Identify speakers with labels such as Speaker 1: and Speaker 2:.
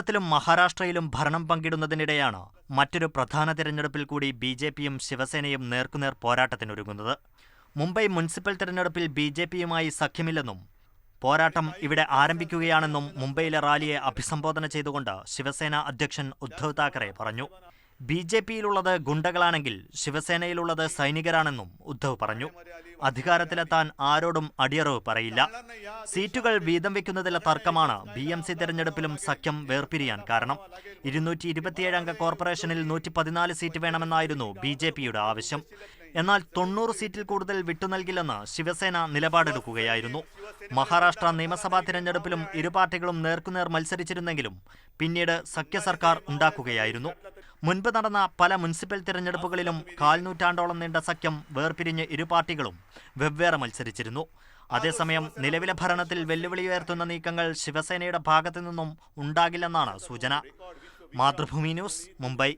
Speaker 1: കേരളത്തിലും മഹാരാഷ്ട്രയിലും ഭരണം പങ്കിടുന്നതിനിടെയാണ് മറ്റൊരു പ്രധാന തിരഞ്ഞെടുപ്പിൽ കൂടി ബി.ജെ.പിയും ശിവസേനയും നേർക്കുനേർ പോരാട്ടത്തിനൊരുങ്ങുന്നത്. മുംബൈ മുനിസിപ്പൽ തിരഞ്ഞെടുപ്പിൽ ബി.ജെ.പിയുമായി സഖ്യമില്ലെന്നും പോരാട്ടം ഇവിടെ ആരംഭിക്കുകയാണെന്നും മുംബൈയിലെ റാലിയെ അഭിസംബോധന ചെയ്തുകൊണ്ട് ശിവസേന അധ്യക്ഷൻ ഉദ്ധവ് താക്കറെ പറഞ്ഞു. ബി.ജെ.പിയിലുള്ളത് ഗുണ്ടകളാണെങ്കിൽ ശിവസേനയിലുള്ളത് സൈനികരാണെന്നും ഉദ്ധവ് പറഞ്ഞു. അധികാരത്തിലെത്താൻ ആരോടും അടിയറവ് പറയില്ല. സീറ്റുകൾ വീതം വെക്കുന്നതിലെ തർക്കമാണ് ബി.എം.സി തെരഞ്ഞെടുപ്പിലും സഖ്യം വേർപിരിയാൻ കാരണം. 227 അംഗ കോർപ്പറേഷനിൽ 114 സീറ്റ് വേണമെന്നായിരുന്നു ബി.ജെ.പിയുടെ ആവശ്യം. എന്നാൽ 90 സീറ്റിൽ കൂടുതൽ വിട്ടുനൽകില്ലെന്ന് ശിവസേന നിലപാടെടുക്കുകയായിരുന്നു. മഹാരാഷ്ട്ര നിയമസഭാ തിരഞ്ഞെടുപ്പിലും ഇരു പാർട്ടികളും നേർക്കുനേർ മത്സരിച്ചിരുന്നെങ്കിലും പിന്നീട് സഖ്യ സർക്കാർ ഉണ്ടാക്കുകയായിരുന്നു. മുൻപ് നടന്ന പല മുനിസിപ്പൽ തിരഞ്ഞെടുപ്പുകളിലും 1/4 നൂറ്റാണ്ടോളം നീണ്ട സഖ്യം വേർപിരിഞ്ഞ് ഇരു പാർട്ടികളും വെവ്വേറെ മത്സരിച്ചിരുന്നു. അതേസമയം നിലവിലെ ഭരണത്തിൽ വെല്ലുവിളി ഉയർത്തുന്ന നീക്കങ്ങൾ ശിവസേനയുടെ ഭാഗത്തു നിന്നും ഉണ്ടാകില്ലെന്നാണ് സൂചന. മാതൃഭൂമി ന്യൂസ്, മുംബൈ.